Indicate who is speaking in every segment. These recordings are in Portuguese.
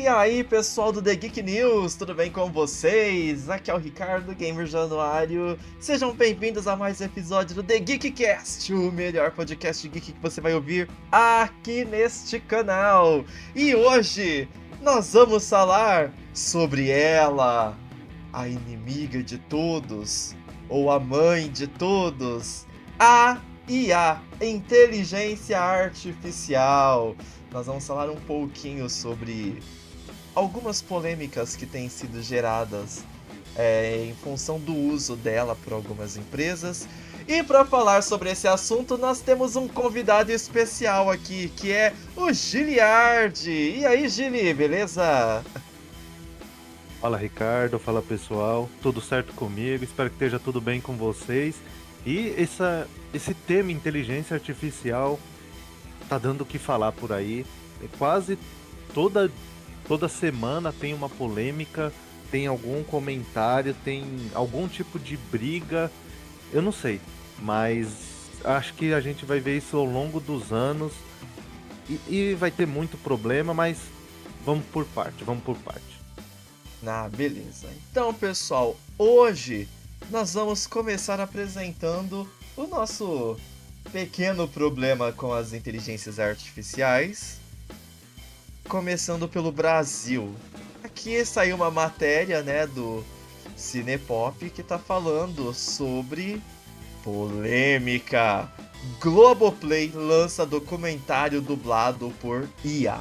Speaker 1: E aí, pessoal do The Geek News, tudo bem com vocês? Aqui é o Ricardo, Gamer Januário. Sejam bem-vindos a mais um episódio do The Geekcast, o melhor podcast geek que você vai ouvir aqui neste canal. E hoje nós vamos falar sobre ela, a inimiga de todos, ou a mãe de todos, a IA, Inteligência Artificial. Nós vamos falar um pouquinho sobre algumas polêmicas que têm sido geradas em função do uso dela por algumas empresas. E para falar sobre esse assunto, nós temos um convidado especial aqui, que é o Giliard. E aí, Gili, beleza?
Speaker 2: Fala Ricardo, fala pessoal, tudo certo comigo? Espero que esteja tudo bem com vocês. E esse tema inteligência artificial tá dando o que falar por aí. Quase toda semana tem uma polêmica, tem algum comentário, tem algum tipo de briga, eu não sei, mas acho que a gente vai ver isso ao longo dos anos e vai ter muito problema, mas vamos por parte.
Speaker 1: Ah, beleza. Então, pessoal, hoje nós vamos começar apresentando o nosso pequeno problema com as inteligências artificiais, começando pelo Brasil. Aqui saiu uma matéria, né, do Cinepop que tá falando sobre polêmica. Globoplay lança documentário dublado por IA.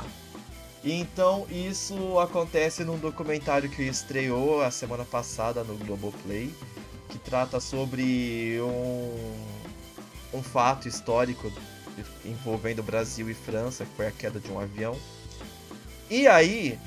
Speaker 1: Então isso acontece num documentário que estreou a semana passada no Globoplay, que trata sobre um fato histórico envolvendo Brasil e França, que foi a queda de um avião. E aí,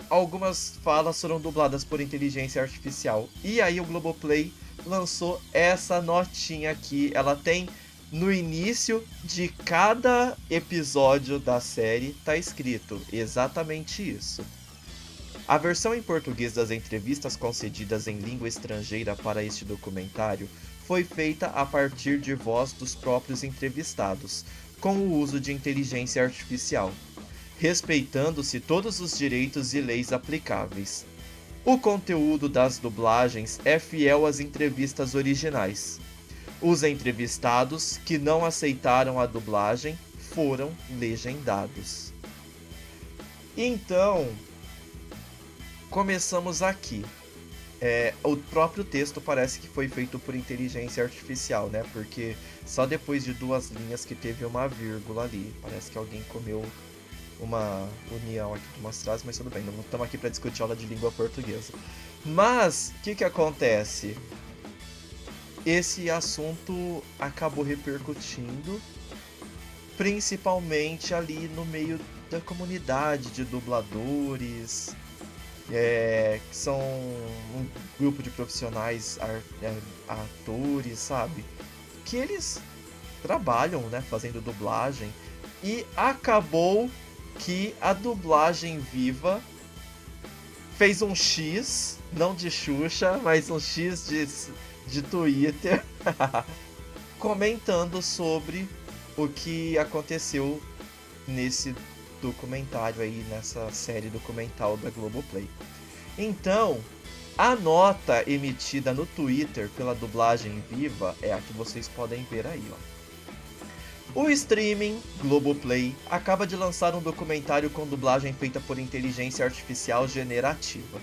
Speaker 1: algumas falas foram dubladas por inteligência artificial. E aí o Globoplay lançou essa notinha aqui. Ela tem no início de cada episódio da série, tá escrito exatamente isso. A versão em português das entrevistas concedidas em língua estrangeira para este documentário foi feita a partir de voz dos próprios entrevistados, com o uso de inteligência artificial, respeitando-se todos os direitos e leis aplicáveis. O conteúdo das dublagens é fiel às entrevistas originais. Os entrevistados que não aceitaram a dublagem foram legendados. Então, começamos aqui. O próprio texto parece que foi feito por inteligência artificial, né? Porque só depois de 2 linhas que teve uma vírgula ali. Parece que alguém comeu uma união aqui de umas frases, mas tudo bem, não estamos aqui para discutir aula de língua portuguesa. Mas, o que acontece? Esse assunto acabou repercutindo, principalmente ali no meio da comunidade de dubladores, que são um grupo de profissionais, atores, sabe? Que eles trabalham, né, fazendo dublagem, e acabou que a dublagem viva fez um X, não de Xuxa, mas um X de Twitter, comentando sobre o que aconteceu nesse documentário aí, nessa série documental da Globoplay. Então, a nota emitida no Twitter pela dublagem viva é a que vocês podem ver aí, ó. O streaming Globoplay acaba de lançar um documentário com dublagem feita por inteligência artificial generativa.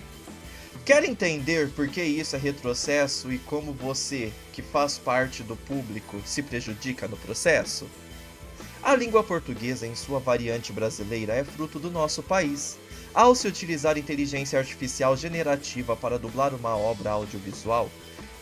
Speaker 1: Quer entender por que isso é retrocesso e como você, que faz parte do público, se prejudica no processo? A língua portuguesa, em sua variante brasileira, é fruto do nosso país. Ao se utilizar inteligência artificial generativa para dublar uma obra audiovisual,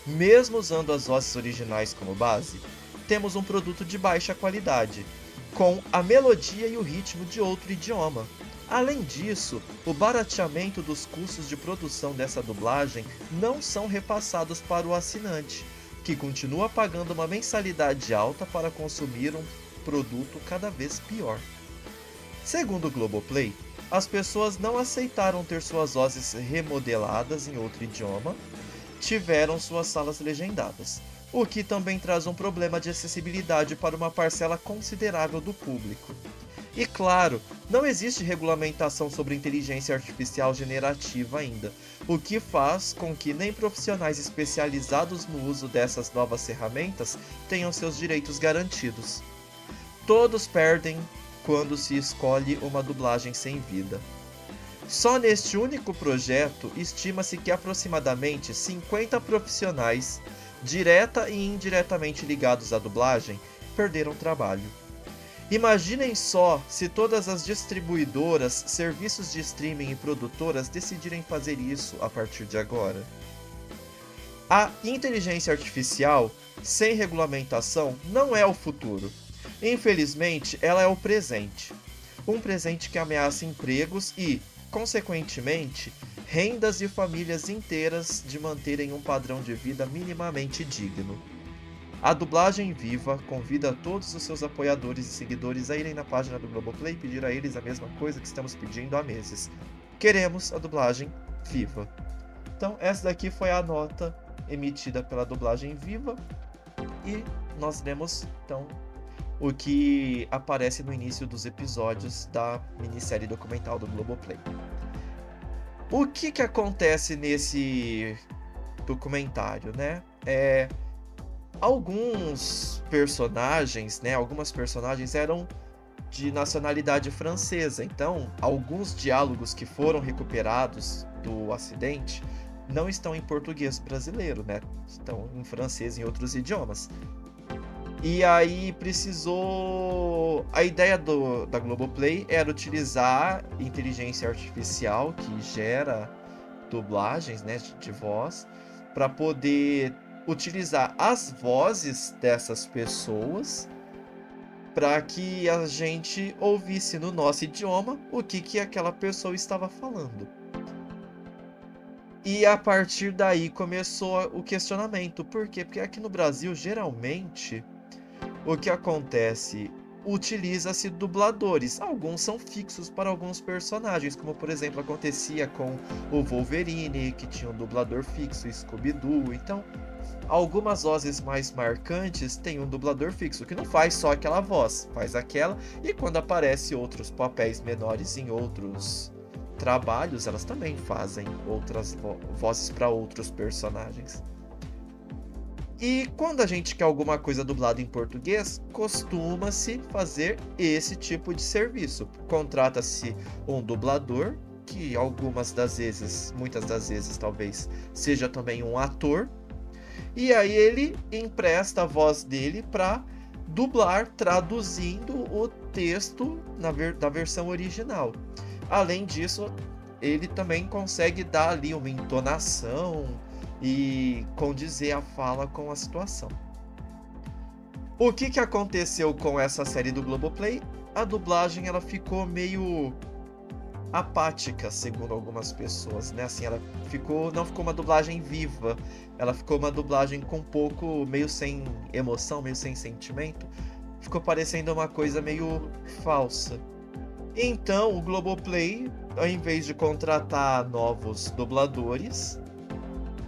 Speaker 1: mesmo usando as vozes originais como base, temos um produto de baixa qualidade, com a melodia e o ritmo de outro idioma. Além disso, o barateamento dos custos de produção dessa dublagem não são repassados para o assinante, que continua pagando uma mensalidade alta para consumir um produto cada vez pior. Segundo o Globoplay, as pessoas não aceitaram ter suas vozes remodeladas em outro idioma, tiveram suas salas legendadas, o que também traz um problema de acessibilidade para uma parcela considerável do público. E claro, não existe regulamentação sobre inteligência artificial generativa ainda, o que faz com que nem profissionais especializados no uso dessas novas ferramentas tenham seus direitos garantidos. Todos perdem quando se escolhe uma dublagem sem vida. Só neste único projeto, estima-se que aproximadamente 50 profissionais, direta e indiretamente ligados à dublagem, perderam trabalho. Imaginem só se todas as distribuidoras, serviços de streaming e produtoras decidirem fazer isso a partir de agora. A inteligência artificial, sem regulamentação, não é o futuro. Infelizmente, ela é o presente. Um presente que ameaça empregos e, consequentemente, rendas de famílias inteiras de manterem um padrão de vida minimamente digno. A Dublagem Viva convida todos os seus apoiadores e seguidores a irem na página do Globoplay e pedir a eles a mesma coisa que estamos pedindo há meses. Queremos a Dublagem Viva. Então, essa daqui foi a nota emitida pela Dublagem Viva e nós lemos, então, o que aparece no início dos episódios da minissérie documental do Globoplay. O que acontece nesse documentário, né? Alguns personagens, né? Algumas personagens eram de nacionalidade francesa, então alguns diálogos que foram recuperados do acidente não estão em português brasileiro, né? Estão em francês e em outros idiomas. E aí precisou... A ideia da Globoplay era utilizar inteligência artificial que gera dublagens, né, de voz, para poder utilizar as vozes dessas pessoas para que a gente ouvisse no nosso idioma o que aquela pessoa estava falando. E a partir daí começou o questionamento. Por quê? Porque aqui no Brasil, geralmente, o que acontece? Utiliza-se dubladores. Alguns são fixos para alguns personagens, como por exemplo acontecia com o Wolverine, que tinha um dublador fixo, Scooby-Doo. Então, algumas vozes mais marcantes têm um dublador fixo, que não faz só aquela voz, faz aquela, e quando aparece outros papéis menores em outros trabalhos, elas também fazem outras vozes para outros personagens. E quando a gente quer alguma coisa dublada em português, costuma-se fazer esse tipo de serviço. Contrata-se um dublador, que algumas das vezes, muitas das vezes talvez, seja também um ator, e aí ele empresta a voz dele para dublar, traduzindo o texto da versão original. Além disso, ele também consegue dar ali uma entonação e condizer a fala com a situação. O que aconteceu com essa série do Globoplay? A dublagem ela ficou meio apática, segundo algumas pessoas, né? Assim, ela não ficou uma dublagem viva, ela ficou uma dublagem com um pouco, meio sem emoção, meio sem sentimento. Ficou parecendo uma coisa meio falsa. Então, o Globoplay, ao invés de contratar novos dubladores,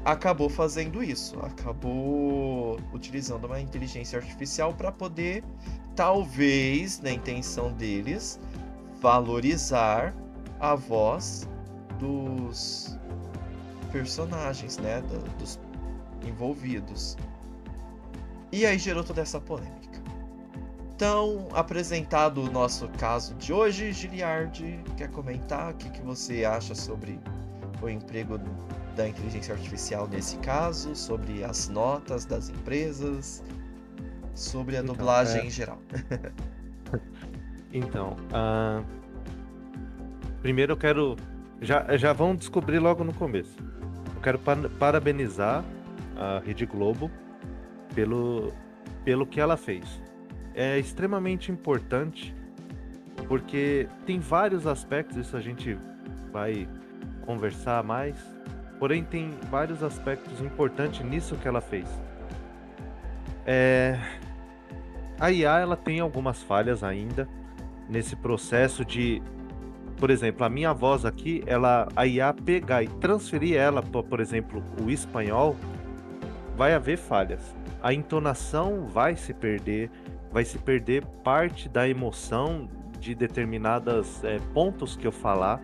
Speaker 1: acabou fazendo isso. Acabou utilizando uma inteligência artificial para poder, talvez, na intenção deles, valorizar a voz dos personagens, né, dos envolvidos. E aí gerou toda essa polêmica. Então, apresentado o nosso caso de hoje, Giliardi, quer comentar o que você acha sobre o emprego da inteligência artificial nesse caso, sobre as notas das empresas, sobre a dublagem em geral?
Speaker 2: Então, primeiro eu quero... Já vão descobrir logo no começo. Eu quero parabenizar a Rede Globo pelo que ela fez. É extremamente importante, porque tem vários aspectos, isso a gente vai conversar mais, porém tem vários aspectos importantes nisso que ela fez. A IA ela tem algumas falhas ainda nesse processo de, por exemplo, a minha voz aqui, a IA pegar e transferir ela para, por exemplo, o espanhol, vai haver falhas. A entonação vai se perder parte da emoção de determinadas pontos que eu falar,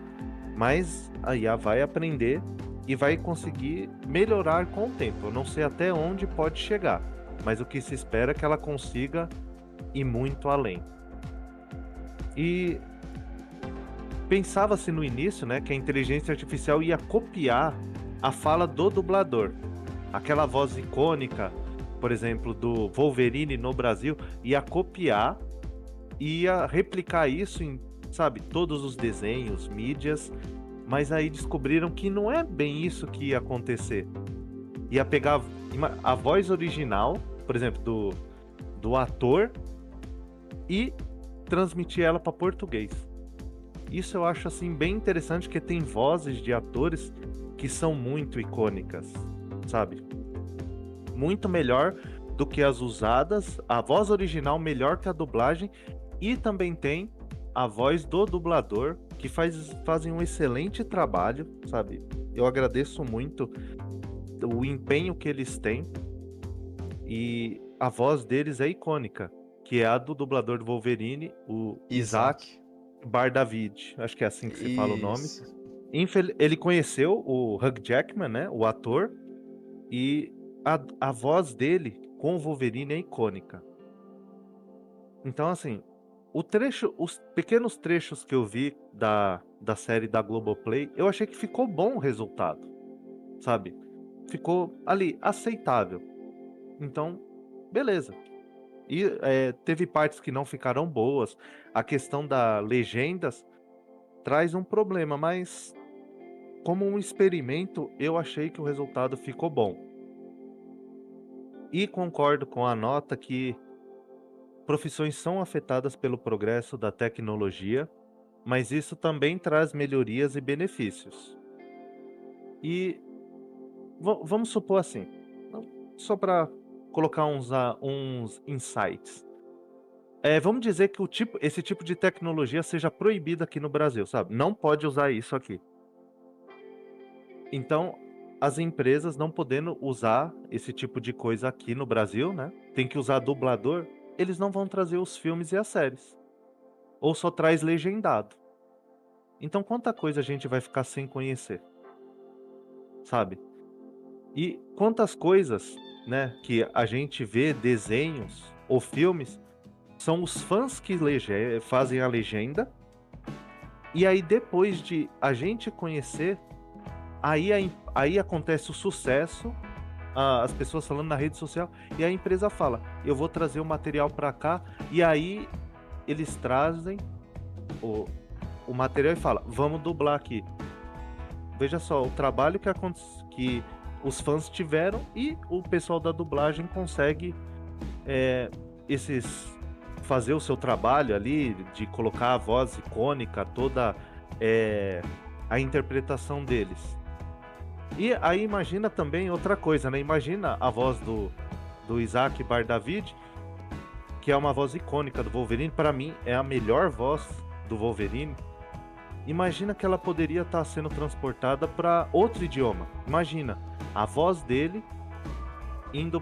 Speaker 2: mas a IA vai aprender e vai conseguir melhorar com o tempo. Eu não sei até onde pode chegar, mas o que se espera é que ela consiga ir muito além. E pensava-se no início, né, que a inteligência artificial ia copiar a fala do dublador. Aquela voz icônica, por exemplo, do Wolverine no Brasil, ia copiar, ia replicar isso em, sabe, todos os desenhos, mídias, mas aí descobriram que não é bem isso que ia acontecer. Ia pegar a voz original, por exemplo, do ator e transmitir ela para português. Isso eu acho assim bem interessante, porque tem vozes de atores que são muito icônicas, sabe? Muito melhor do que as usadas, a voz original melhor que a dublagem, e também tem a voz do dublador, que fazem um excelente trabalho, sabe? Eu agradeço muito o empenho que eles têm, e a voz deles é icônica, que é a do dublador do Wolverine, o Isaac Bardavid, acho que é assim que se fala o nome.
Speaker 1: Isso.
Speaker 2: Ele conheceu o Hugh Jackman, né, o ator, e a voz dele com o Wolverine é icônica. Então, assim, os pequenos trechos que eu vi da série da Globoplay, eu achei que ficou bom o resultado, sabe? Ficou ali, aceitável. Então, beleza. E teve partes que não ficaram boas. A questão das legendas traz um problema, mas como um experimento, eu achei que o resultado ficou bom. E concordo com a nota que profissões são afetadas pelo progresso da tecnologia, mas isso também traz melhorias e benefícios. E vamos supor assim, só para colocar uns insights. Vamos dizer que esse tipo de tecnologia seja proibida aqui no Brasil, sabe? Não pode usar isso aqui. Então, as empresas não podendo usar esse tipo de coisa aqui no Brasil, né? Tem que usar dublador, eles não vão trazer os filmes e as séries. Ou só traz legendado. Então, quanta coisa a gente vai ficar sem conhecer? Sabe? E quantas coisas, né, que a gente vê, desenhos ou filmes, são os fãs que fazem a legenda, e aí depois de a gente conhecer, aí acontece o sucesso, as pessoas falando na rede social, e a empresa fala, eu vou trazer o material para cá, e aí eles trazem o material e falam, vamos dublar aqui. Veja só, o trabalho que os fãs tiveram, e o pessoal da dublagem consegue fazer o seu trabalho ali, de colocar a voz icônica, toda a interpretação deles. E aí imagina também outra coisa, né? Imagina a voz do Isaac Bardavid, que é uma voz icônica do Wolverine, para mim é a melhor voz do Wolverine. Imagina que ela poderia estar sendo transportada para outro idioma. Imagina a voz dele indo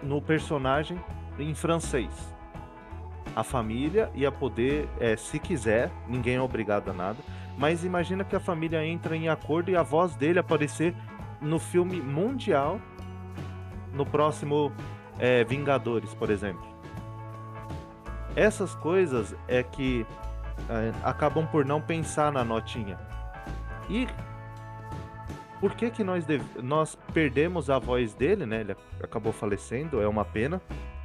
Speaker 2: no personagem em francês. A família ia poder, se quiser, ninguém é obrigado a nada, mas imagina que a família entra em acordo e a voz dele aparecer no filme mundial, no próximo Vingadores, por exemplo. Essas coisas é que acabam por não pensar na notinha. E por que nós perdemos a voz dele, né? Ele acabou falecendo, é uma pena.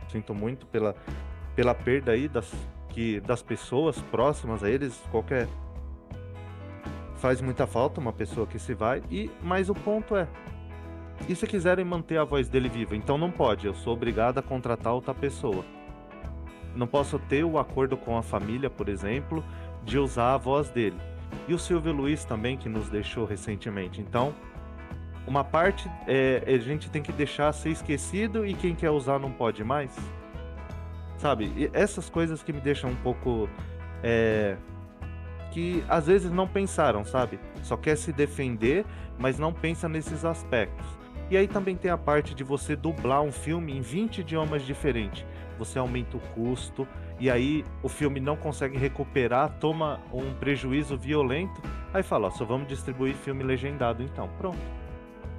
Speaker 2: Sinto muito pela perda aí das pessoas próximas a eles. Faz muita falta uma pessoa que se vai. Mas o ponto e se quiserem manter a voz dele viva? Então não pode, eu sou obrigado a contratar outra pessoa. Não posso ter o acordo com a família, por exemplo, de usar a voz dele. E o Silvio Luiz também, que nos deixou recentemente. Então, uma parte a gente tem que deixar ser esquecido, e quem quer usar não pode mais. Sabe? E essas coisas que me deixam um pouco... que às vezes não pensaram, sabe? Só quer se defender, mas não pensa nesses aspectos. E aí também tem a parte de você dublar um filme em 20 idiomas diferentes. Você aumenta o custo, e aí o filme não consegue recuperar, toma um prejuízo violento. Aí fala, ó, só vamos distribuir filme legendado então. Pronto,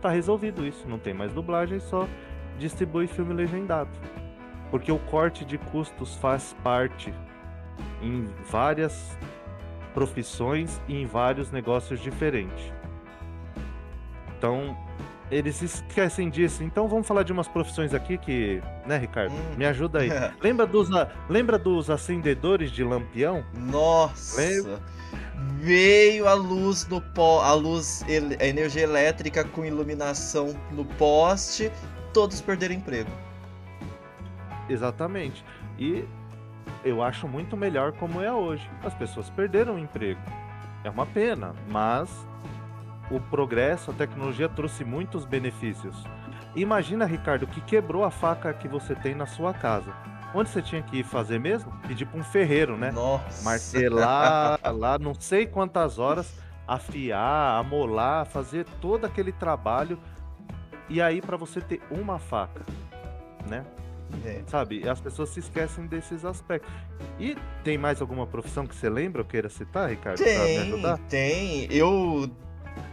Speaker 2: tá resolvido isso. Não tem mais dublagem, só distribui filme legendado. Porque o corte de custos faz parte em várias profissões e em vários negócios diferentes. Então, eles esquecem disso. Então vamos falar de umas profissões aqui que, né, Ricardo? Me ajuda aí. Lembra dos acendedores de lampião?
Speaker 1: Nossa! Veio a luz no a energia elétrica com iluminação no poste, todos perderam emprego.
Speaker 2: Exatamente. E eu acho muito melhor como é hoje. As pessoas perderam o emprego. É uma pena, mas o progresso, a tecnologia trouxe muitos benefícios. Imagina, Ricardo, que quebrou a faca que você tem na sua casa. Onde você tinha que ir fazer mesmo? Pedir para um ferreiro, né?
Speaker 1: Nossa!
Speaker 2: Martelar lá não sei quantas horas, afiar, amolar, fazer todo aquele trabalho. E aí para você ter uma faca, né? Sabe? As pessoas se esquecem desses aspectos. E tem mais alguma profissão que você lembra ou queira citar, Ricardo, pra me ajudar?
Speaker 1: Tem.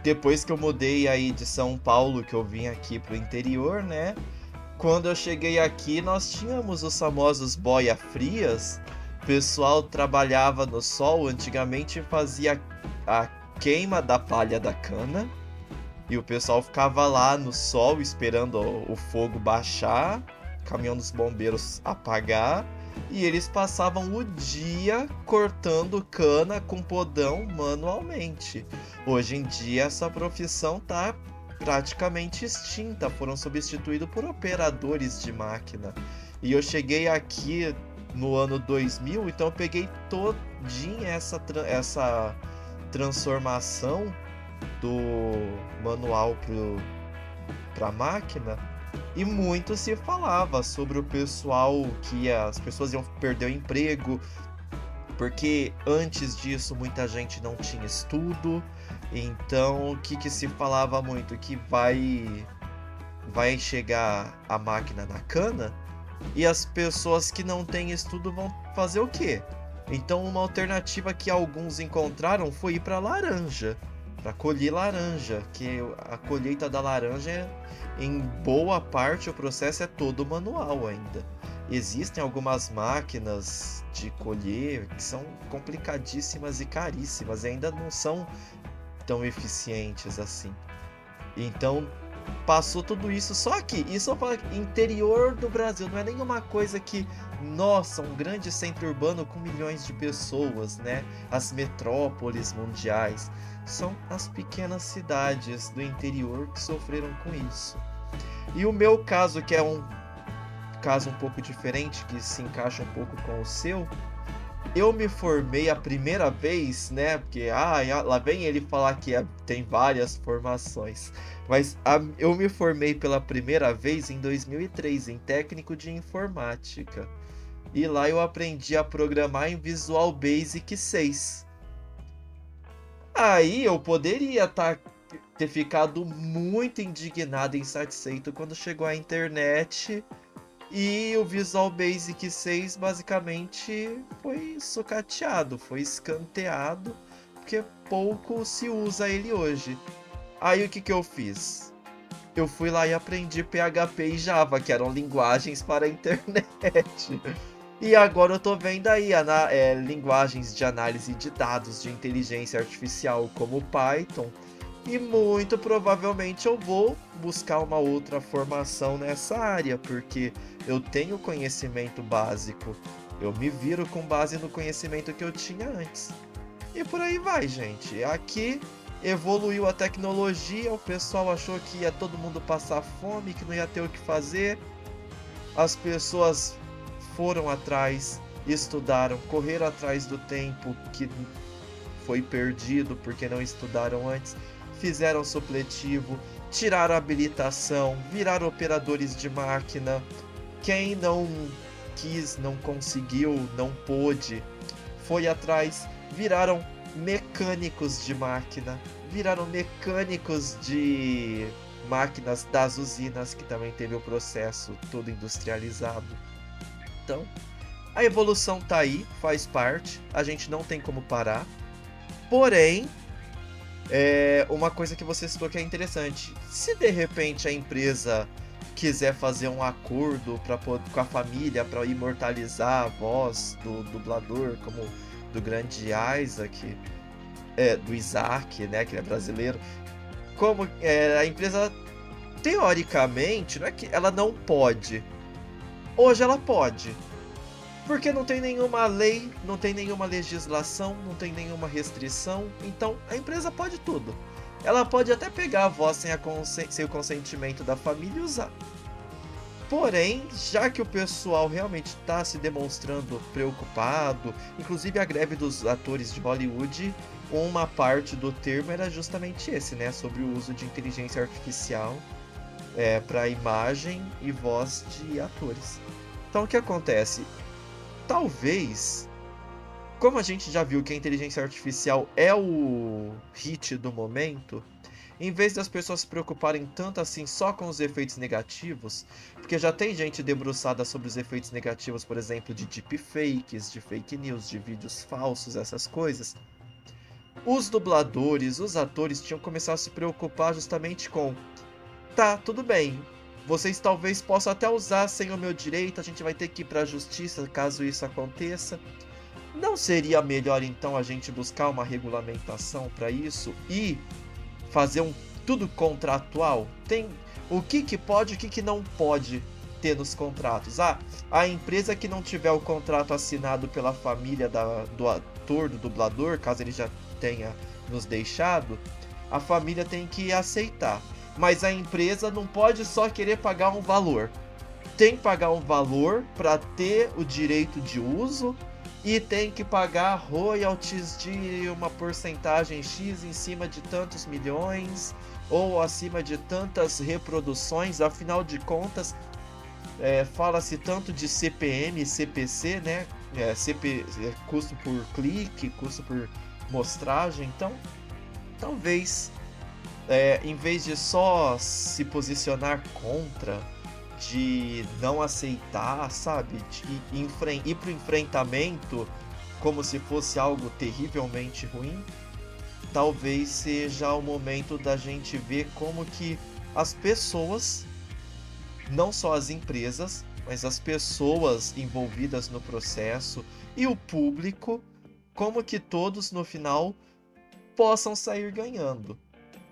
Speaker 1: Depois que eu mudei aí de São Paulo, que eu vim aqui pro interior, né? Quando eu cheguei aqui, nós tínhamos os famosos boia frias. O pessoal trabalhava no sol, antigamente fazia a queima da palha da cana. E o pessoal ficava lá no sol esperando o fogo baixar, o caminhão dos bombeiros apagar. E eles passavam o dia cortando cana com podão manualmente. Hoje em dia essa profissão tá praticamente extinta, foram substituídos por operadores de máquina. E eu cheguei aqui no ano 2000, então eu peguei todinha essa transformação do manual para máquina. E muito se falava sobre o pessoal as pessoas iam perder o emprego, porque antes disso muita gente não tinha estudo. Então o que se falava muito? Que vai chegar a máquina na cana e as pessoas que não têm estudo vão fazer o quê? Então uma alternativa que alguns encontraram foi ir para laranja, para colher laranja, que a colheita da laranja, em boa parte, o processo é todo manual ainda. Existem algumas máquinas de colher que são complicadíssimas e caríssimas, e ainda não são tão eficientes assim. Então passou tudo isso, só que isso é interior do Brasil, não é nenhuma coisa que, nossa, um grande centro urbano com milhões de pessoas, né? As metrópoles mundiais. São as pequenas cidades do interior que sofreram com isso. E o meu caso, que é um caso um pouco diferente, que se encaixa um pouco com o seu, eu me formei a primeira vez, né? Porque lá vem ele falar que tem várias formações. Mas eu me formei pela primeira vez em 2003 em técnico de informática. E lá eu aprendi a programar em Visual Basic 6. Aí eu poderia ter ficado muito indignado e insatisfeito quando chegou a internet e o Visual Basic 6 basicamente foi sucateado, foi escanteado, porque pouco se usa ele hoje. Aí o que eu fiz? Eu fui lá e aprendi PHP e Java, que eram linguagens para a internet. E agora eu tô vendo aí linguagens de análise de dados de inteligência artificial como Python. E muito provavelmente eu vou buscar uma outra formação nessa área, porque eu tenho conhecimento básico. Eu me viro com base no conhecimento que eu tinha antes. E por aí vai, gente. Aqui evoluiu a tecnologia, o pessoal achou que ia todo mundo passar fome, que não ia ter o que fazer. As pessoas foram atrás, estudaram, correram atrás do tempo que foi perdido porque não estudaram antes, fizeram supletivo, tiraram a habilitação, viraram operadores de máquina. Quem não quis, não conseguiu, não pôde, foi atrás, viraram mecânicos de máquina, viraram mecânicos de máquinas das usinas, que também teve o processo todo industrializado. Então, a evolução tá aí, faz parte, a gente não tem como parar. Porém, uma coisa que você citou que é interessante, se de repente a empresa quiser fazer um acordo com a família para imortalizar a voz do dublador, como do grande Isaac, do Isaac, né, que é brasileiro, como a empresa, teoricamente, não é que ela não pode. Hoje ela pode. Porque não tem nenhuma lei, não tem nenhuma legislação, não tem nenhuma restrição. Então a empresa pode tudo. Ela pode até pegar a voz sem o consentimento da família e usar. Porém, já que o pessoal realmente está se demonstrando preocupado, inclusive a greve dos atores de Hollywood, uma parte do termo era justamente esse, né? Sobre o uso de inteligência artificial para imagem e voz de atores. Então o que acontece? Talvez, como a gente já viu que a inteligência artificial é o hit do momento, em vez das pessoas se preocuparem tanto assim só com os efeitos negativos, porque já tem gente debruçada sobre os efeitos negativos, por exemplo, de deepfakes, de fake news, de vídeos falsos, essas coisas, os dubladores, os atores tinham começado a se preocupar justamente com: tá, tudo bem, vocês talvez possam até usar sem o meu direito, a gente vai ter que ir para a justiça caso isso aconteça. Não seria melhor então a gente buscar uma regulamentação para isso e fazer tudo contratual? Tem o que pode e o que não pode ter nos contratos. A empresa que não tiver o contrato assinado pela família do ator, do dublador, caso ele já tenha nos deixado, a família tem que aceitar. Mas a empresa não pode só querer pagar um valor. Tem que pagar um valor para ter o direito de uso e tem que pagar royalties de uma porcentagem X em cima de tantos milhões ou acima de tantas reproduções. Afinal de contas, fala-se tanto de CPM, CPC, né? Custo por clique, custo por mostragem. Então, talvez, em vez de só se posicionar contra, de não aceitar, sabe? De ir pro enfrentamento como se fosse algo terrivelmente ruim, talvez seja o momento da gente ver como que as pessoas, não só as empresas, mas as pessoas envolvidas no processo e o público, como que todos no final possam sair ganhando.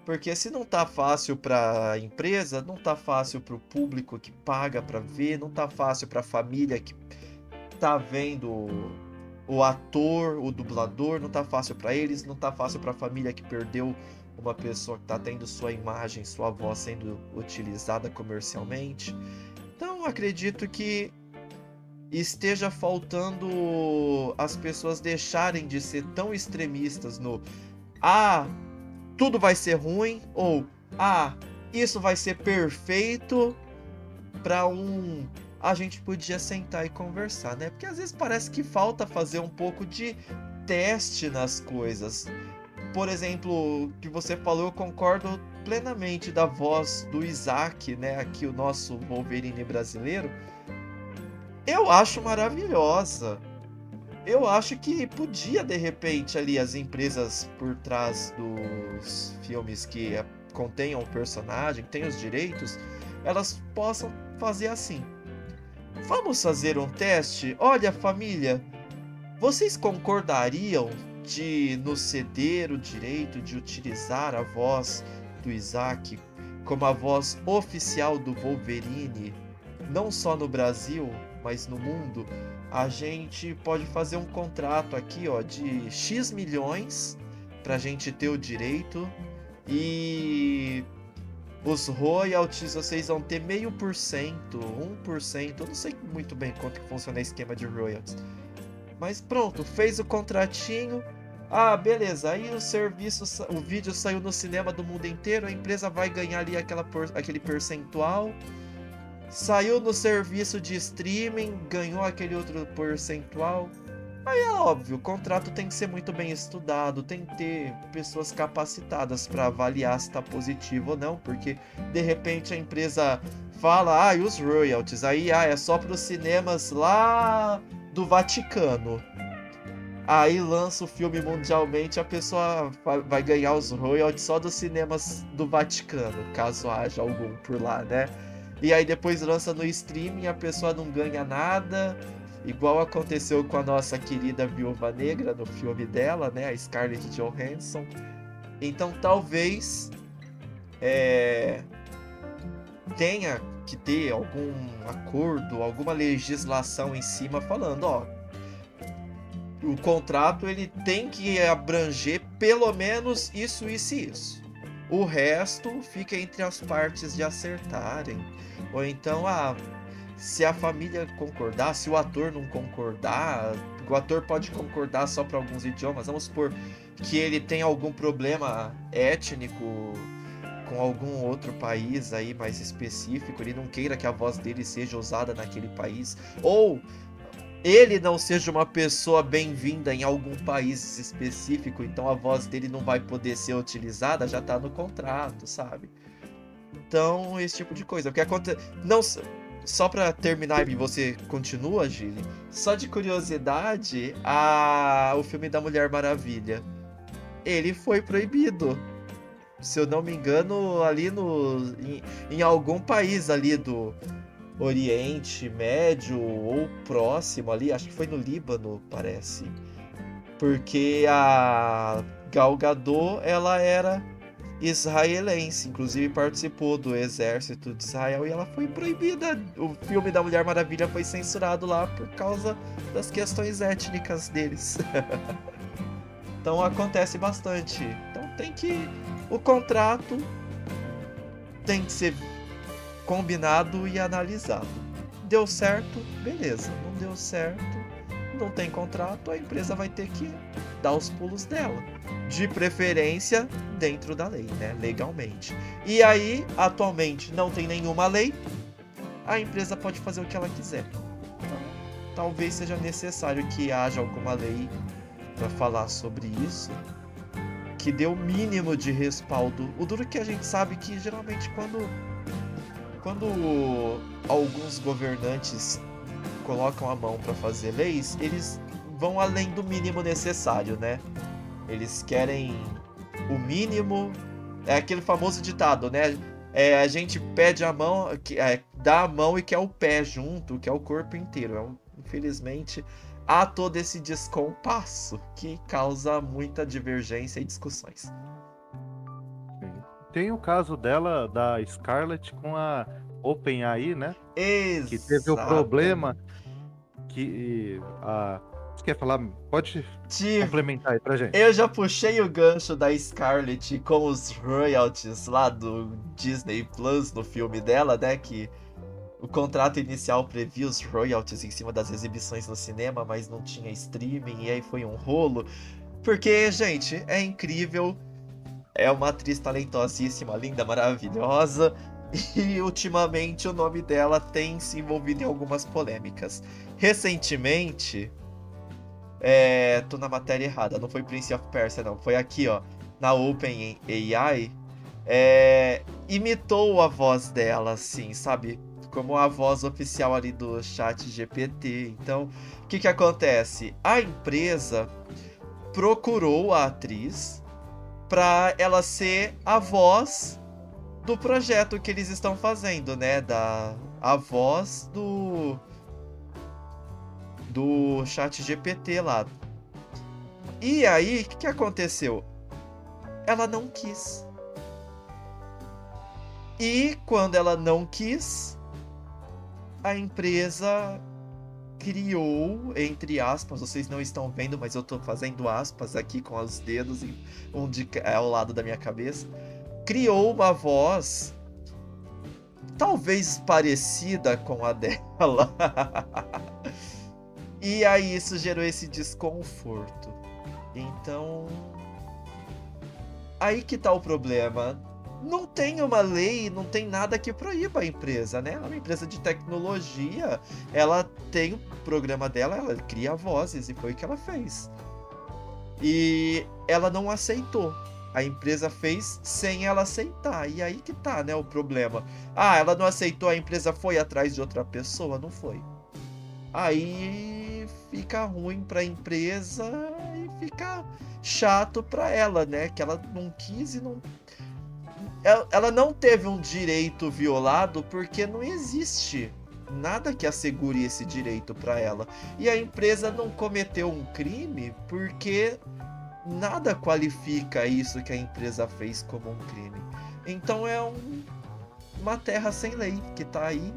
Speaker 1: Porque se não tá fácil para a empresa, não tá fácil para o público que paga para ver, não tá fácil para a família que tá vendo o ator, o dublador, não tá fácil para eles, não tá fácil para a família que perdeu uma pessoa que tá tendo sua imagem, sua voz sendo utilizada comercialmente. Então, acredito que esteja faltando as pessoas deixarem de ser tão extremistas no tudo vai ser ruim, ou isso vai ser perfeito, para a gente podia sentar e conversar, né? Porque às vezes parece que falta fazer um pouco de teste nas coisas. Por exemplo, o que você falou, eu concordo plenamente da voz do Isaac, né? Aqui o nosso Wolverine brasileiro. Eu acho maravilhosa. Eu acho que podia, de repente, ali as empresas por trás dos filmes que contenham o personagem, que tenham os direitos, elas possam fazer assim. Vamos fazer um teste? Olha, família, vocês concordariam de nos ceder o direito de utilizar a voz do Isaac como a voz oficial do Wolverine, não só no Brasil, mas no mundo? A gente pode fazer um contrato aqui, ó, de X milhões pra gente ter o direito, e os royalties vocês vão ter 0,5%, 1%, eu não sei muito bem quanto que funciona o esquema de royalties. Mas pronto, fez o contratinho. Beleza, aí o vídeo saiu no cinema do mundo inteiro, a empresa vai ganhar ali aquele percentual. Saiu no serviço de streaming, ganhou aquele outro percentual. É óbvio, o contrato tem que ser muito bem estudado, tem que ter pessoas capacitadas para avaliar se está positivo ou não, porque de repente a empresa fala, e os royalties, aí é só para os cinemas lá do Vaticano. Aí lança o filme mundialmente, a pessoa vai ganhar os royalties só dos cinemas do Vaticano, caso haja algum por lá, né? E aí depois lança no streaming, a pessoa não ganha nada, igual aconteceu com a nossa querida Viúva Negra no filme dela, né? A Scarlett Johansson. Então talvez tenha que ter algum acordo, alguma legislação em cima falando, o contrato ele tem que abranger pelo menos isso, isso e isso. O resto fica entre as partes de acertarem. Ou então, se a família concordar, se o ator não concordar, o ator pode concordar só para alguns idiomas. Vamos supor que ele tem algum problema étnico com algum outro país aí mais específico, ele não queira que a voz dele seja usada naquele país, ou ele não seja uma pessoa bem-vinda em algum país específico, então a voz dele não vai poder ser utilizada, já tá no contrato, sabe? Então, esse tipo de coisa. O que acontece... Não, só pra terminar e você continua, Gili, só de curiosidade, o filme da Mulher Maravilha, ele foi proibido. Se eu não me engano, ali em algum país ali do Oriente Médio ou próximo ali, acho que foi no Líbano, parece. Porque a Gal Gadot, ela era israelense, inclusive participou do exército de Israel e ela foi proibida. O filme da Mulher Maravilha foi censurado lá por causa das questões étnicas deles. Então acontece bastante. Então o contrato tem que ser combinado e analisado. Deu certo, beleza. Não deu certo, não tem contrato, a empresa vai ter que dar os pulos dela. De preferência dentro da lei, né? Legalmente. E aí, atualmente, não tem nenhuma lei, a empresa pode fazer o que ela quiser. Então, talvez seja necessário que haja alguma lei para falar sobre isso, que dê o mínimo de respaldo. O duro que a gente sabe que geralmente quando alguns governantes colocam a mão para fazer leis, eles vão além do mínimo necessário, né? Eles querem o mínimo. É aquele famoso ditado, né? A gente pede a mão, dá a mão e quer o pé junto, quer o corpo inteiro. Infelizmente, há todo esse descompasso que causa muita divergência e discussões.
Speaker 2: Tem o caso dela, da Scarlett, com a OpenAI, né?
Speaker 1: Exato.
Speaker 2: Que teve o problema que você quer falar? Pode complementar aí pra gente.
Speaker 1: Eu já puxei o gancho da Scarlett com os royalties lá do Disney Plus no filme dela, né? Que o contrato inicial previa os royalties em cima das exibições no cinema, mas não tinha streaming, e aí foi um rolo. Porque, gente, é incrível. É uma atriz talentosíssima, linda, maravilhosa. E ultimamente o nome dela tem se envolvido em algumas polêmicas. Recentemente, tô na matéria errada, não foi Prince of Persia não, foi aqui ó, na OpenAI, imitou a voz dela assim, sabe? Como a voz oficial ali do ChatGPT. Então, o que acontece? A empresa procurou a atriz para ela ser a voz do projeto que eles estão fazendo, né? A voz do ChatGPT lá. E aí, o que aconteceu? Ela não quis. E quando ela não quis, a empresa criou, entre aspas, vocês não estão vendo, mas eu tô fazendo aspas aqui com os dedos ao lado da minha cabeça, criou uma voz talvez parecida com a dela. E aí isso gerou esse desconforto. Então, aí que tá o problema. não tem uma lei, não tem nada que proíba a empresa, né? Uma empresa de tecnologia, ela tem o programa dela, ela cria vozes e foi o que ela fez. E ela não aceitou. A empresa fez sem ela aceitar. E aí que tá, né, o problema. Ah, ela não aceitou, a empresa foi atrás de outra pessoa? Não foi. Aí fica ruim pra empresa e fica chato pra ela, né? Que ela não quis e não. Ela não teve um direito violado porque não existe nada que assegure esse direito pra ela. E a empresa não cometeu um crime porque nada qualifica isso que a empresa fez como um crime. Então é uma terra sem lei que tá aí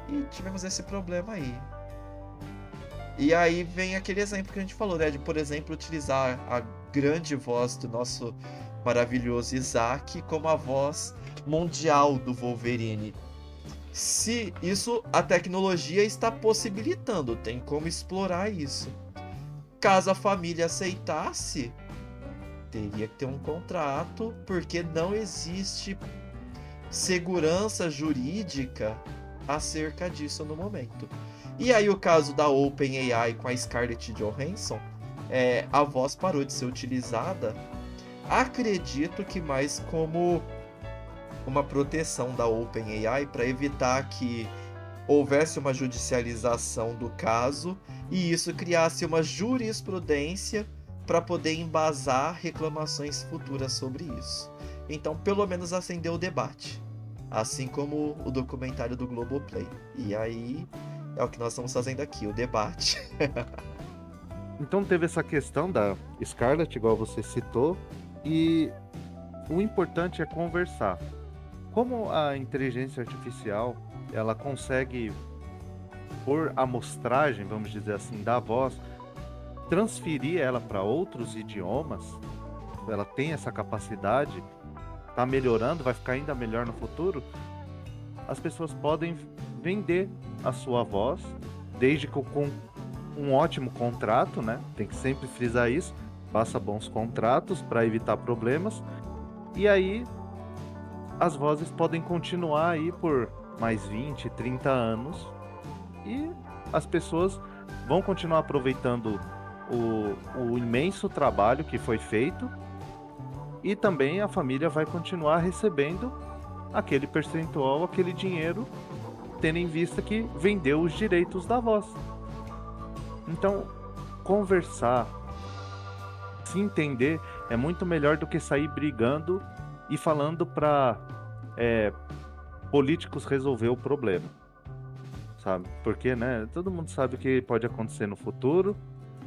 Speaker 1: e tivemos esse problema aí. E aí vem aquele exemplo que a gente falou, né? De, por exemplo, utilizar a grande voz do nosso maravilhoso Isaac como a voz mundial do Wolverine. Se isso a tecnologia está possibilitando, tem como explorar isso. Caso a família aceitasse, teria que ter um contrato, porque não existe segurança jurídica acerca disso no momento. E aí o caso da OpenAI com a Scarlett Johansson, a voz parou de ser utilizada, acredito que mais como uma proteção da OpenAI para evitar que houvesse uma judicialização do caso e isso criasse uma jurisprudência para poder embasar reclamações futuras sobre isso. Então, pelo menos acendeu o debate, assim como o documentário do Globoplay. E aí é o que nós estamos fazendo aqui, o debate.
Speaker 2: Então teve essa questão da Scarlett, igual você citou, e o importante é conversar. Como a inteligência artificial, ela consegue, por amostragem, vamos dizer assim, da voz, transferir ela para outros idiomas, ela tem essa capacidade, está melhorando, vai ficar ainda melhor no futuro, as pessoas podem vender a sua voz, desde que com um ótimo contrato, né? Tem que sempre frisar isso, faça bons contratos para evitar problemas, e aí as vozes podem continuar aí por mais 20, 30 anos e as pessoas vão continuar aproveitando o imenso trabalho que foi feito e também a família vai continuar recebendo aquele percentual, aquele dinheiro, tendo em vista que vendeu os direitos da voz. Então, conversar, se entender, é muito melhor do que sair brigando e falando para políticos resolver o problema, sabe? Porque, né, todo mundo sabe o que pode acontecer no futuro.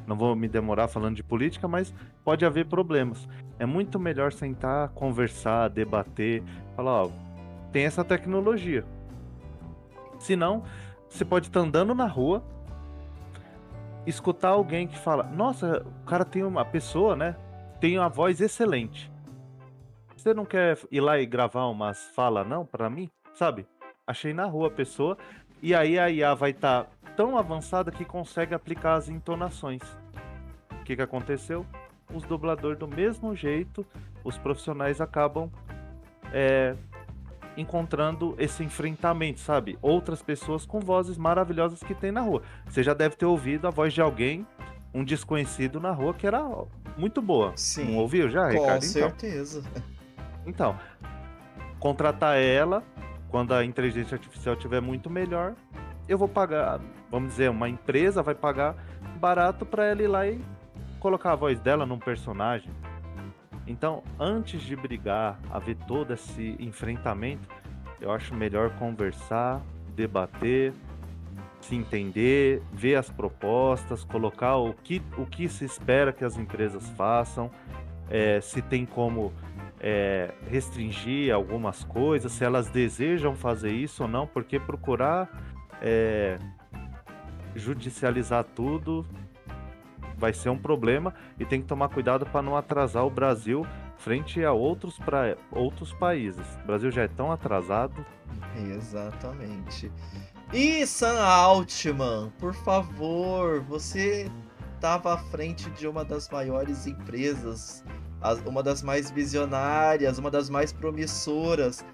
Speaker 2: Não vou me demorar falando de política, mas pode haver problemas. É muito melhor sentar, conversar, debater, falar, ó, tem essa tecnologia. Senão, você pode estar andando na rua, escutar alguém que fala, nossa, o cara tem uma pessoa, né? Tem uma voz excelente. Você não quer ir lá e gravar umas falas, não, pra mim? Sabe? Achei na rua a pessoa, e aí a IA vai estar tão avançada que consegue aplicar as entonações. O que aconteceu? Os dubladores do mesmo jeito, os profissionais acabam encontrando esse enfrentamento, sabe? Outras pessoas com vozes maravilhosas que tem na rua. Você já deve ter ouvido a voz de alguém, um desconhecido na rua, que era muito boa.
Speaker 1: Sim,
Speaker 2: não ouviu já,
Speaker 1: com
Speaker 2: Ricardo?
Speaker 1: certeza.
Speaker 2: Então, contratar ela, quando a inteligência artificial estiver muito melhor, eu vou pagar, vamos dizer, uma empresa vai pagar barato para ela ir lá e colocar a voz dela num personagem. Então, antes de brigar, haver todo esse enfrentamento, eu acho melhor conversar, debater, se entender, ver as propostas, colocar o que se espera que as empresas façam, se tem como restringir algumas coisas, se elas desejam fazer isso ou não, porque procurar judicializar tudo vai ser um problema e tem que tomar cuidado para não atrasar o Brasil frente a outros países. O Brasil já é tão atrasado.
Speaker 1: Exatamente. E Sam Altman, por favor, você estava à frente de uma das maiores empresas uma das mais visionárias, uma das mais promissoras.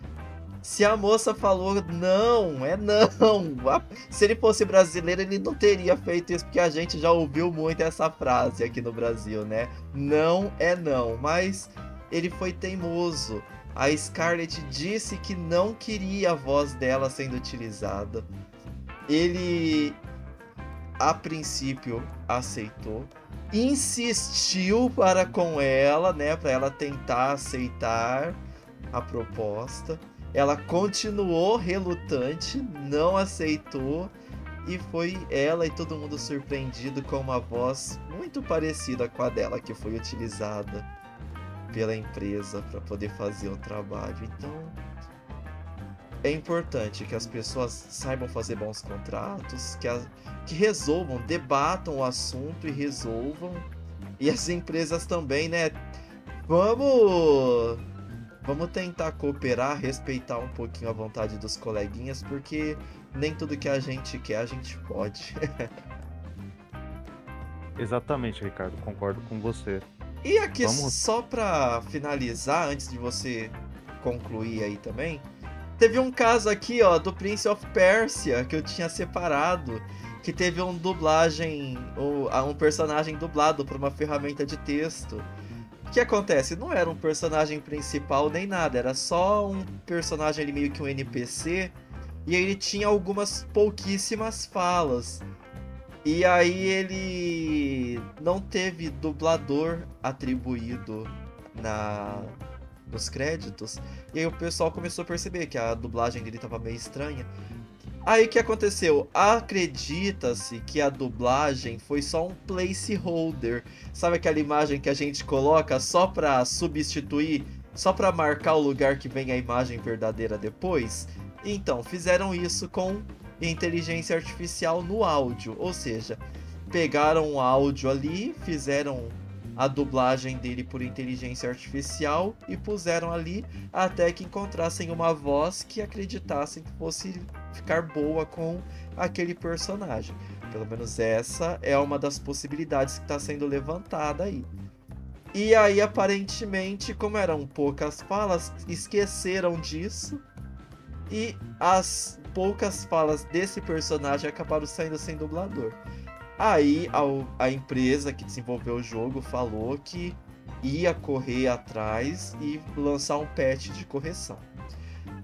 Speaker 1: Se a moça falou não, é não. Se ele fosse brasileiro, ele não teria feito isso, porque a gente já ouviu muito essa frase aqui no Brasil, né? Não é não. Mas ele foi teimoso. A Scarlett disse que não queria a voz dela sendo utilizada. Ele, a princípio, aceitou. Insistiu para com ela, né? Para ela tentar aceitar a proposta. Ela continuou relutante, não aceitou, e foi ela e todo mundo surpreendido com uma voz muito parecida com a dela que foi utilizada pela empresa para poder fazer o trabalho. Então, é importante que as pessoas saibam fazer bons contratos, que resolvam, debatam o assunto e resolvam. E as empresas também, né? Vamos tentar cooperar, respeitar um pouquinho a vontade dos coleguinhas, porque nem tudo que a gente quer a gente pode.
Speaker 2: Exatamente, Ricardo, concordo com você.
Speaker 1: E aqui,
Speaker 2: Vamos.
Speaker 1: só pra finalizar, antes de você concluir aí também, teve um caso aqui, ó, do Prince of Persia, que eu tinha separado, que teve um personagem dublado por uma ferramenta de texto. O que acontece? Não era um personagem principal nem nada, era só um personagem ali, meio que um NPC, e ele tinha algumas pouquíssimas falas. E aí ele não teve dublador atribuído nos créditos. E aí o pessoal começou a perceber que a dublagem dele tava meio estranha. Aí o que aconteceu? Acredita-se que a dublagem foi só um placeholder. Sabe aquela imagem que a gente coloca só pra substituir, só pra marcar o lugar que vem a imagem verdadeira depois? Então, fizeram isso com inteligência artificial no áudio. Ou seja, pegaram o áudio ali, fizeram a dublagem dele por inteligência artificial e puseram ali até que encontrassem uma voz que acreditassem que fosse ficar boa com aquele personagem. Pelo menos essa é uma das possibilidades que está sendo levantada aí. E aí, aparentemente, como eram poucas falas, esqueceram disso. E as poucas falas desse personagem acabaram saindo sem dublador. Aí a empresa que desenvolveu o jogo falou que ia correr atrás e lançar um patch de correção.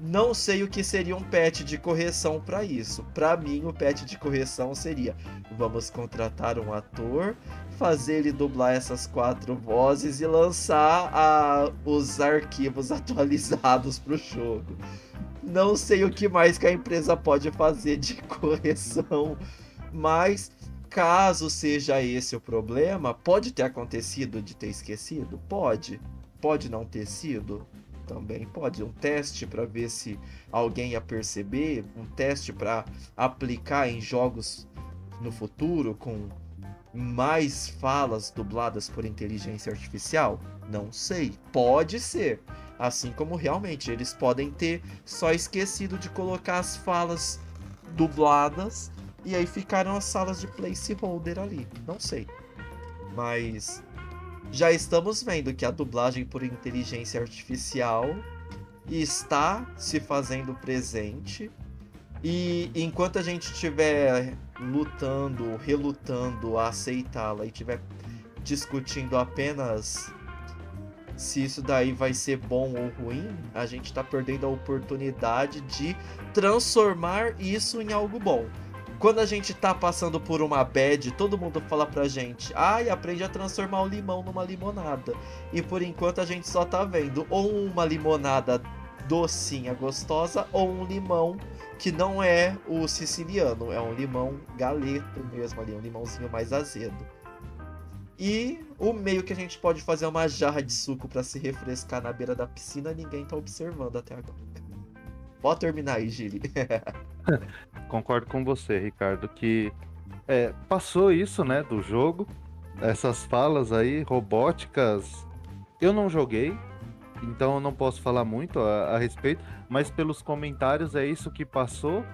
Speaker 1: Não sei o que seria um patch de correção para isso. Para mim, o patch de correção seria: vamos contratar um ator, fazer ele dublar essas 4 vozes e lançar os arquivos atualizados para o jogo. Não sei o que mais que a empresa pode fazer de correção, mas caso seja esse o problema, pode ter acontecido de ter esquecido? Pode. Pode não ter sido? Também pode. Um teste para ver se alguém ia perceber, um teste para aplicar em jogos no futuro com mais falas dubladas por inteligência artificial? Não sei. Pode ser. Assim como realmente eles podem ter só esquecido de colocar as falas dubladas e aí ficaram as salas de placeholder ali. Não sei. Mas já estamos vendo que a dublagem por inteligência artificial está se fazendo presente. E enquanto a gente estiver lutando, relutando a aceitá-la e estiver discutindo apenas se isso daí vai ser bom ou ruim, a gente está perdendo a oportunidade de transformar isso em algo bom. Quando a gente tá passando por uma bad, todo mundo fala pra gente: ai, aprende a transformar o limão numa limonada. E por enquanto a gente só tá vendo ou uma limonada docinha, gostosa, ou um limão que não é o siciliano, é um limão galeto mesmo ali, um limãozinho mais azedo. E o meio que a gente pode fazer é uma jarra de suco pra se refrescar na beira da piscina, ninguém tá observando até agora. Pode terminar aí, Gili.
Speaker 2: Concordo com você, Ricardo, que passou isso, né, do jogo, essas falas aí robóticas. Eu não joguei, então eu não posso falar muito a respeito, mas pelos comentários é isso que passou.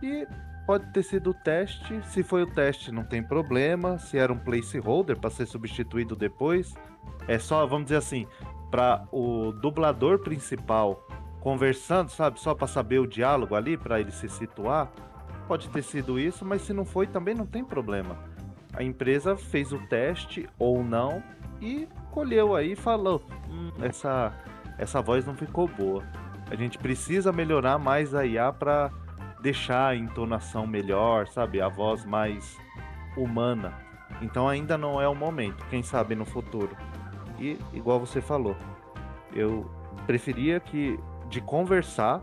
Speaker 2: E pode ter sido o teste. Se foi o teste, não tem problema. Se era um placeholder para ser substituído depois, é só, vamos dizer assim, para o dublador principal conversando, sabe? Só para saber o diálogo ali, para ele se situar. Pode ter sido isso, mas se não foi, também não tem problema. A empresa fez o teste ou não e colheu aí e falou: essa voz não ficou boa. A gente precisa melhorar mais a IA para deixar a entonação melhor, sabe? A voz mais humana. Então ainda não é o momento, quem sabe no futuro. E igual você falou, eu preferia que de conversar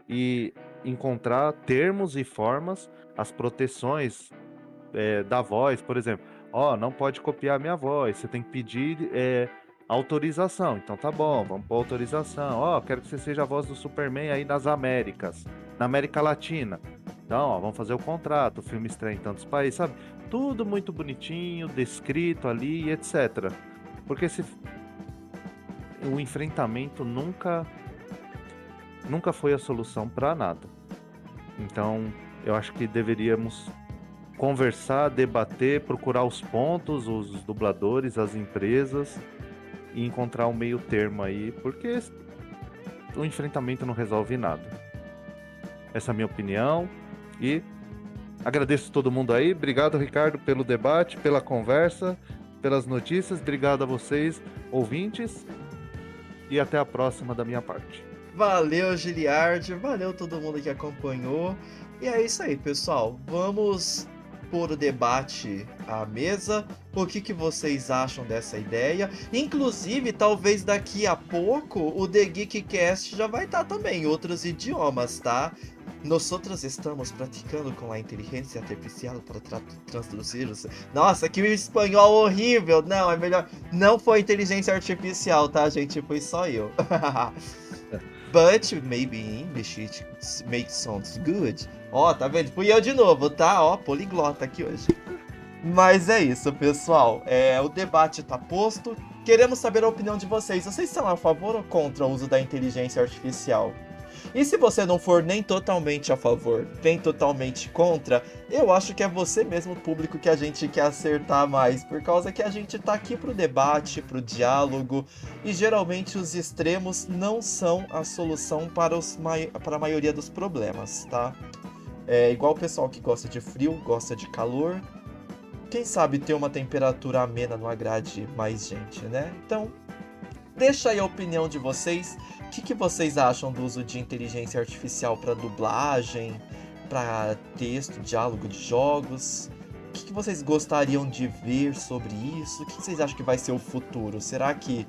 Speaker 2: e encontrar termos e formas, as proteções da voz, por exemplo. Ó, não pode copiar minha voz, você tem que pedir autorização. Então tá bom, vamos pôr autorização. Ó, quero que você seja a voz do Superman aí nas Américas, na América Latina. Então, ó, vamos fazer o contrato, o filme estreia em tantos países, sabe? Tudo muito bonitinho, descrito ali, etc. Porque o enfrentamento nunca foi a solução para nada. Então, eu acho que deveríamos conversar, debater, procurar os pontos, os dubladores, as empresas e encontrar um meio termo aí, porque o enfrentamento não resolve nada. Essa é a minha opinião e agradeço todo mundo aí. Obrigado, Ricardo, pelo debate, pela conversa, pelas notícias. Obrigado a vocês, ouvintes, e até a próxima da minha parte.
Speaker 1: Valeu, Giliard, valeu todo mundo que acompanhou. E é isso aí, pessoal. Vamos pôr o debate à mesa. O que vocês acham dessa ideia? Inclusive, talvez daqui a pouco o The Geekcast já vai estar também em outros idiomas, tá? Nós outros estamos praticando com a inteligência artificial para traduzir os... Nossa, que espanhol horrível! Não, é melhor... Não foi inteligência artificial, tá, gente? Foi só eu. But maybe in English it makes sounds good. Ó, tá vendo? Fui eu de novo, tá? Ó, poliglota aqui hoje. Mas é isso, pessoal. O debate tá posto. Queremos saber a opinião de vocês. Vocês são a favor ou contra o uso da inteligência artificial? E se você não for nem totalmente a favor, nem totalmente contra, eu acho que é você mesmo, o público, que a gente quer acertar mais, por causa que a gente tá aqui pro debate, pro diálogo, e geralmente os extremos não são a solução para a maioria dos problemas, tá? É igual o pessoal que gosta de frio, gosta de calor. Quem sabe ter uma temperatura amena não agrade mais gente, né? Então, deixa aí a opinião de vocês. O que vocês acham do uso de inteligência artificial para dublagem, para texto, diálogo de jogos? O que vocês gostariam de ver sobre isso? O que vocês acham que vai ser o futuro? Será que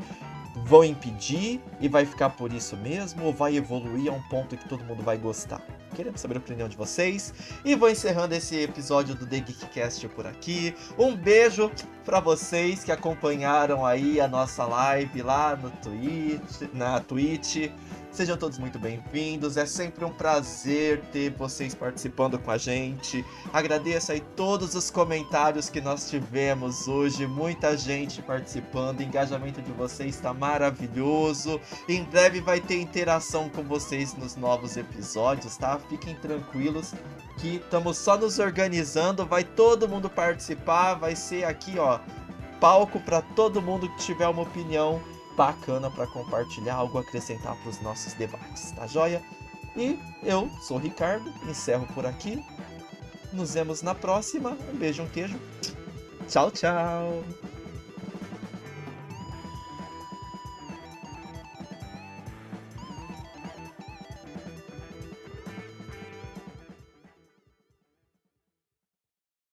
Speaker 1: vão impedir e vai ficar por isso mesmo? Ou vai evoluir a um ponto que todo mundo vai gostar? Queremos saber a opinião de vocês. E vou encerrando esse episódio do The Geekcast por aqui. Um beijo pra vocês que acompanharam aí a nossa live lá no na Twitch. Sejam todos muito bem-vindos. É sempre um prazer ter vocês participando com a gente. Agradeço aí todos os comentários que nós tivemos hoje. Muita gente participando. O engajamento de vocês está maravilhoso. Em breve vai ter interação com vocês nos novos episódios, tá? Fiquem tranquilos que estamos só nos organizando. Vai todo mundo participar. Vai ser aqui, ó, palco para todo mundo que tiver uma opinião bacana para compartilhar, algo a acrescentar para os nossos debates, tá joia? E eu sou o Ricardo, encerro por aqui. Nos vemos na próxima. Um beijo, um queijo. Tchau, tchau!